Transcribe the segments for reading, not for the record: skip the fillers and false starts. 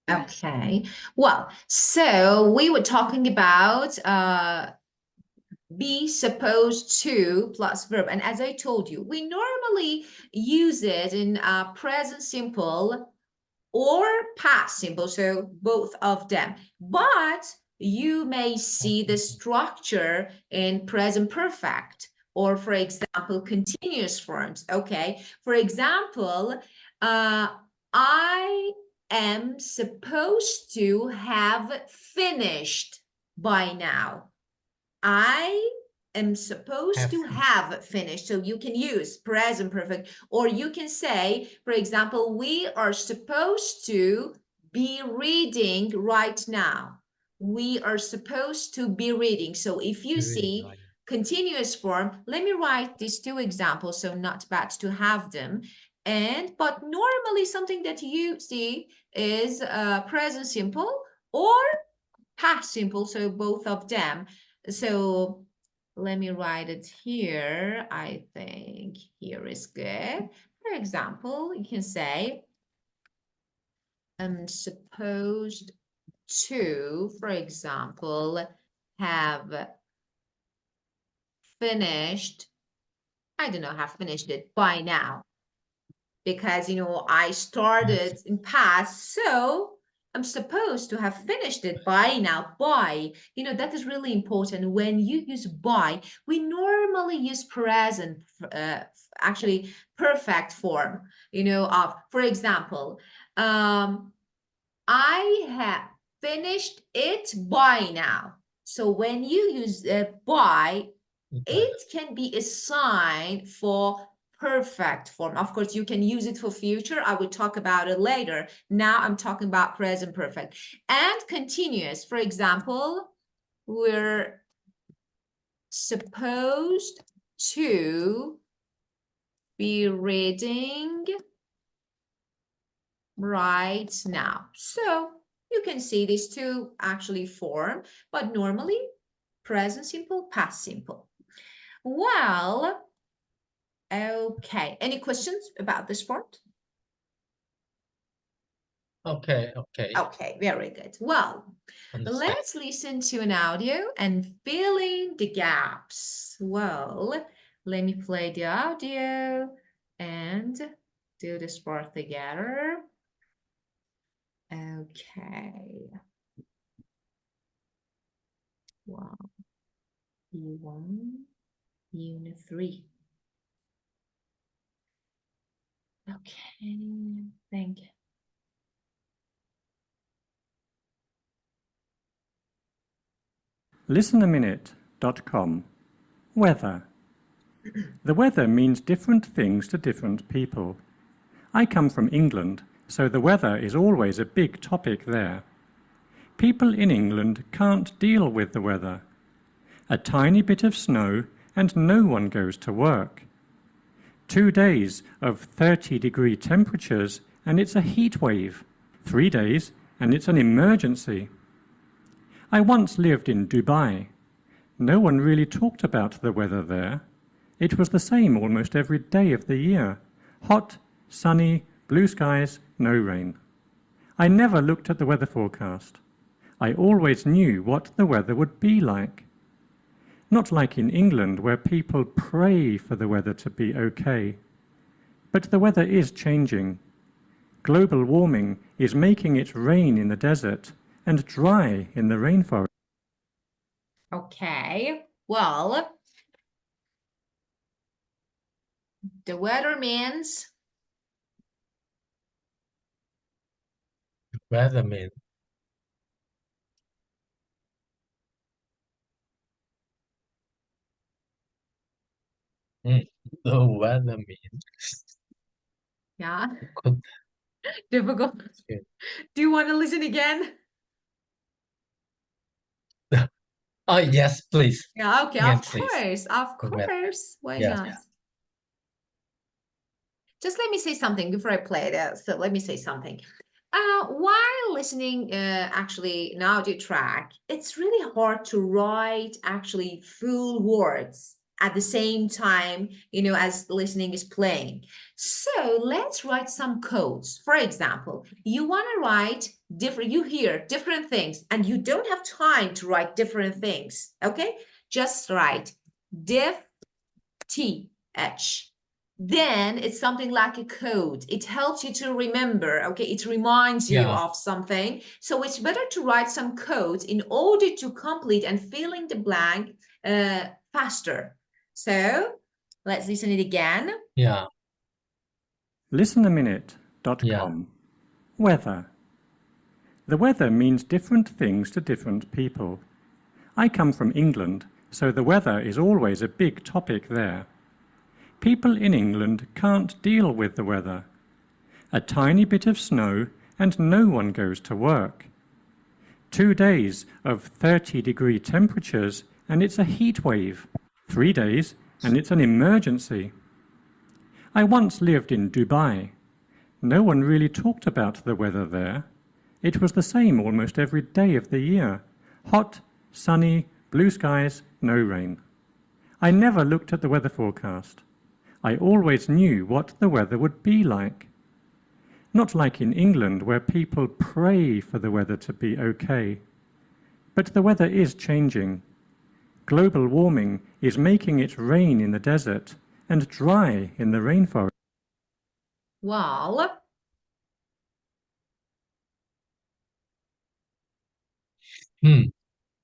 Okay. Well, so we were talking about be supposed to plus verb. And as I told you, we normally use it in present simple or past simple, so both of them. But you may see the structure in present perfect or, for example, continuous forms. Okay. For example, I am supposed to have finished by now. I am supposed to have finished. So you can use present perfect, or you can say, for example, we are supposed to be reading right now. We are supposed to be reading. So if you see continuous form, let me write these two examples, so not bad to have them. But normally something that you see is present simple or past simple, so both of them. So let me write it here. I think here is good. For example, you can say, I'm supposed to, for example, have finished, I don't know, have finished it by now. Because, I started in past, so I'm supposed to have finished it by now. By, that is really important. When you use by, we normally use present, actually perfect form, for example, I have finished it by now. So when you use by, it can be a sign for perfect form. Of course, you can use it for future. I will talk about it later. Now I'm talking about present perfect. And continuous. For example, we're supposed to be reading right now. So you can see these two actually form, but normally present simple, past simple. Well, okay. Any questions about this part? Okay. Okay, very good. Well, Understand. let's listen to an audio and fill in the gaps. Well, let me play the audio and do this part together. Okay. Wow. U1, Unit 3. Okay, thank you. Listenaminute.com. Weather. The weather means different things to different people. I come from England, so the weather is always a big topic there. People in England can't deal with the weather. A tiny bit of snow and no one goes to work. 2 days of 30-degree temperatures and it's a heat wave. 3 days and it's an emergency. I once lived in Dubai. No one really talked about the weather there. It was the same almost every day of the year. Hot, sunny, blue skies, no rain. I never looked at the weather forecast. I always knew what the weather would be like. Not like in England where people pray for the weather to be okay. But the weather is changing. Global warming is making it rain in the desert and dry in the rainforest. Okay, well, the weather means Weatherman. The weatherman. yeah, Could difficult. Do you want to listen again? Oh yes, please. Yeah, okay, Again, of please. course, of The weather. course. Why Yes. not? Just let me say something before I play it. So let me say something. While listening, actually, an audio track, it's really hard to write actually full words. at the same time, as listening is playing. So let's write some codes. For example, you want to write you hear different things and you don't have time to write different things. Okay, just write diff th. Then it's something like a code. It helps you to remember, okay? It reminds you of something. So it's better to write some codes in order to complete and fill in the blank faster. So let's listen it again. Yeah. Listenaminute.com. Weather. The weather means different things to different people. I come from England, so the weather is always a big topic there. People in England can't deal with the weather. A tiny bit of snow and no one goes to work. 2 days of 30-degree temperatures and it's a heat wave. 3 days and it's an emergency. I once lived in Dubai. No one really talked about the weather there. It was the same almost every day of the year. Hot, sunny, blue skies, no rain. I never looked at the weather forecast. I always knew what the weather would be like. Not like in England where people pray for the weather to be okay. But the weather is changing. Global warming is making it rain in the desert and dry in the rainforest. Well,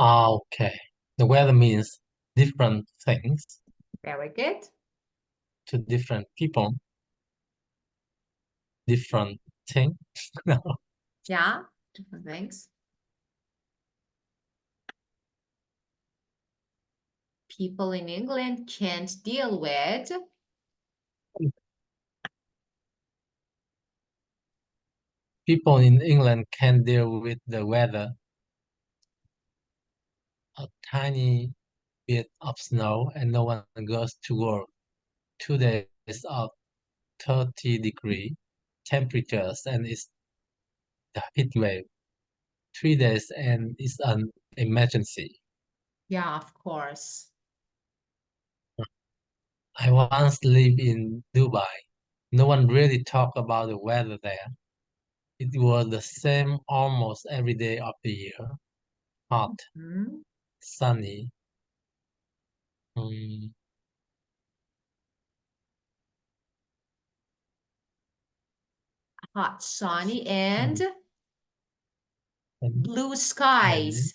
Okay. The weather means different things very good. to different people. Different thing. Yeah, different things. People in England can't deal with. People in England can deal with the weather. A tiny bit of snow and no one goes to work. 2 days of 30-degree temperatures and it's the heat wave. 3 days and it's an emergency. Yeah, of course. I once lived in Dubai. No one really talked about the weather there. It was the same almost every day of the year. Hot, sunny. Hot, sunny, and and blue skies.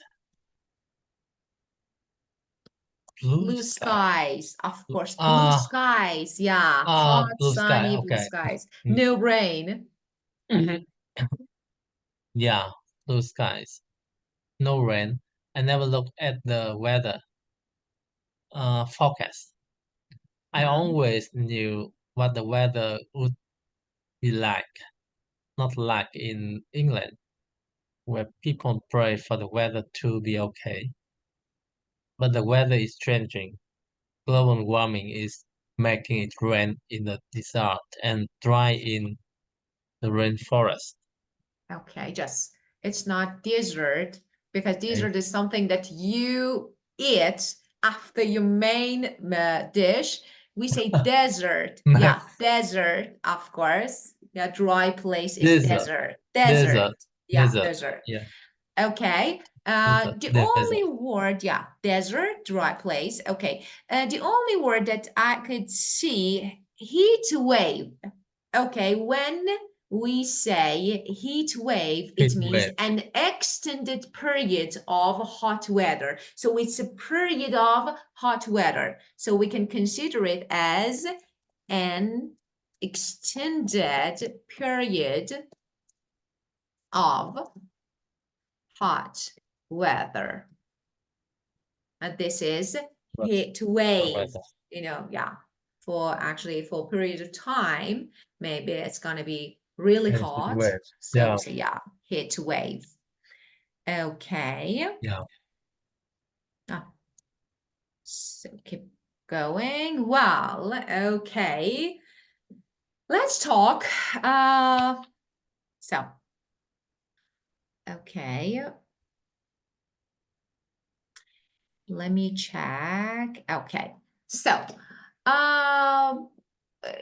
Blue skies, of course. Blue skies, yeah. Hot, blue sky. sunny, blue Okay. skies. No rain. Yeah, blue skies. No rain. I never look at the weather forecast. I always knew what the weather would be like, not like in England, where people pray for the weather to be okay. But the weather is changing. Global warming is making it rain in the desert and dry in the rainforest. Okay, it's not dessert, because Okay. dessert is something that you eat after your main dish. We say desert. Yeah, desert, of course. Yeah, dry place is desert. Desert. Yeah, desert. Yeah. Okay. The only word, yeah, desert, dry place. Okay. The only word that I could see, heat wave. Okay, when we say heat wave, it means an extended period of hot weather. So it's a period of hot weather. So we can consider it as an extended period of hot weather. And this is heat wave, yeah. For a period of time, maybe it's going to be really hot. So we say, yeah, heat wave. Okay. Yeah. So keep going. Well, okay. Let's talk. Okay. Let me check. Okay. So,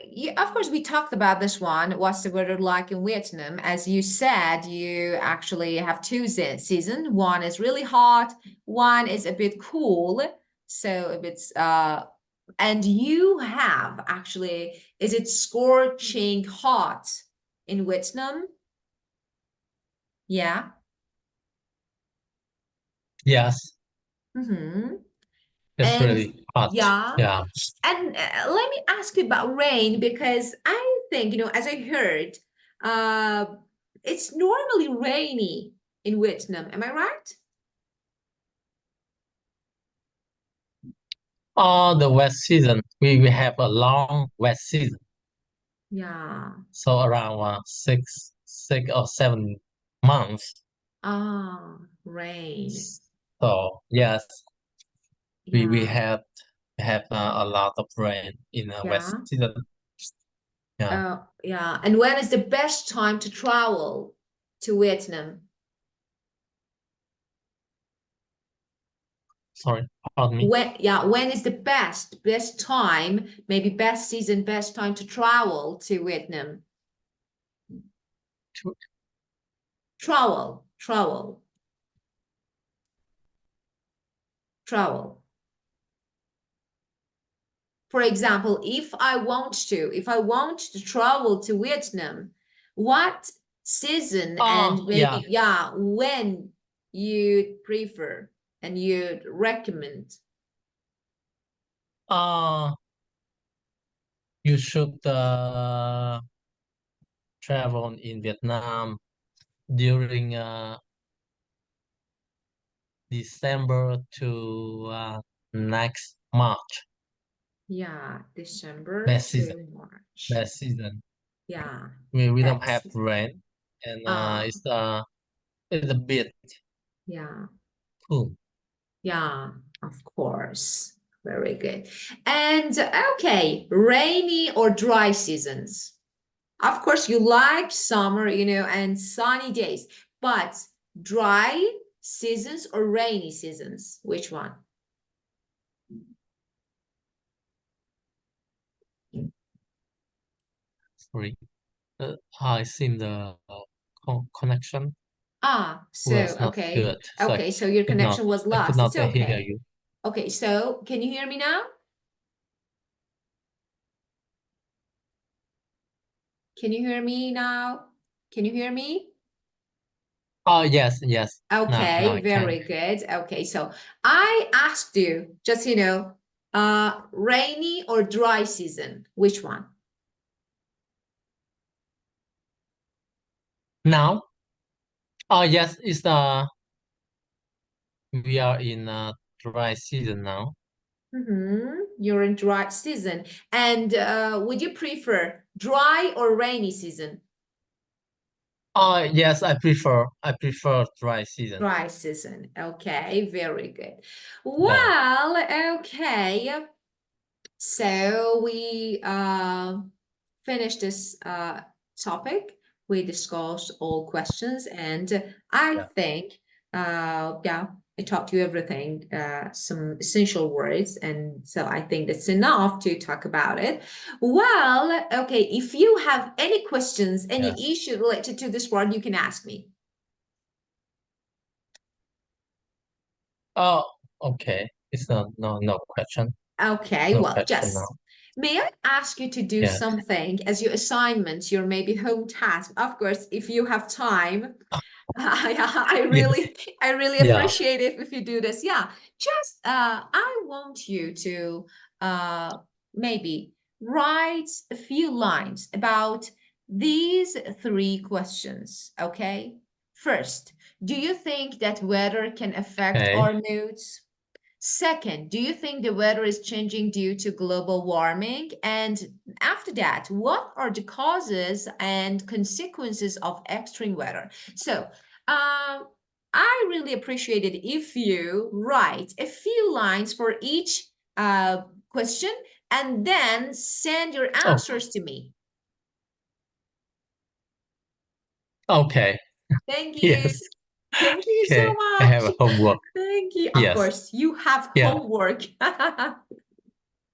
yeah, of course, we talked about this one. What's the weather like in Vietnam? As you said, you actually have two seasons. One is really hot, one is a bit cool. So a bit, and you have actually, is it scorching hot in Vietnam? Yeah. Yes, Mm-hmm. it's And really hot. yeah. Yeah. And let me ask you about rain because I think, as I heard, uh, it's normally rainy in Vietnam. Am I right? All the wet season, we have a long wet season. Yeah. So around 6 or 7 months. Ah, rain. So yes, we Yeah. have a lot of rain in the wet Yeah. season. Yeah. Yeah. And when is the best time to travel to Vietnam? Sorry, pardon me. When is the best time, maybe best season, best time to travel to Vietnam? To- Travel. For example, if I want to travel to Vietnam, what season and Oh yeah. maybe, yeah, when you prefer and you'd recommend? Uh you should travel in Vietnam during December to next March. Yeah, December Best season. to March. Best season. Yeah, We don't best have season. rain, and Ah, it's a bit yeah, cool. yeah, of course. Very good. And okay, rainy or dry seasons? Of course, you like summer, and sunny days, but dry seasons or rainy seasons? Which one? Sorry. I think the connection Ah, so was not okay. good, so Okay, so your connection was I could lost. It's not hear okay. you. Okay, so can you hear me now? Can you hear me now? Can you hear me? Oh yes. Now Okay, I can. very good. Okay, so I asked you just, rainy or dry season, which one? Now, oh yes, it's we are in dry season now. You're in dry season. And would you prefer dry or rainy season? Oh yes, I prefer dry season. Dry season. Okay, very good. Yeah. Well, okay. So we finished this topic. We discussed all questions, and I Yeah. think, yeah, I taught you everything, some essential words, and so I think that's enough to talk about it. Well, okay, if you have any questions, any Yes. issue related to this word, you can ask me. Oh, okay. It's no question. Okay, No well, question now. just may I ask you to do Yes. something as your assignment, your maybe home task? Of course, if you have time, I Yes. really, I really Yeah. appreciate it if you do this. Yeah, just I want you to uh, maybe write a few lines about these three questions. Okay, first, do you think that weather can affect Okay. our moods? Second, do you think the weather is changing due to global warming? And after that, what are the causes and consequences of extreme weather? So, I really appreciate it if you write a few lines for each question and then send your Oh, answers to me. okay. Thank you. Yes. Thank you so Okay. I have much. a homework. Thank you. Of Yes. course, you have Yeah. homework.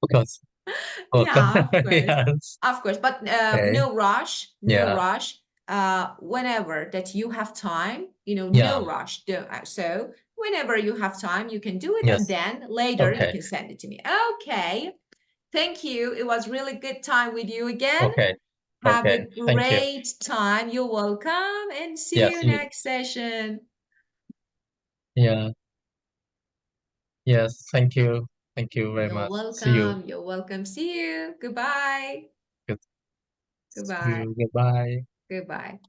Of course. Of course. Yeah, of course. Yes. Of course, but Okay. no rush, no Yeah. rush. Whenever that you have time, no Yeah. rush. So whenever you have time, you can do it, and Yes. then later you Okay. can send it to me. Okay. Thank you. It was really good time with you again. Okay. Have a Okay. Thank you. great time. You're welcome, and see Yes. you You. next session. Yeah. Yes. Thank you. Thank you very You're much. See you. welcome. You're welcome. See you. Goodbye. Good. See Goodbye. you. Goodbye. Goodbye.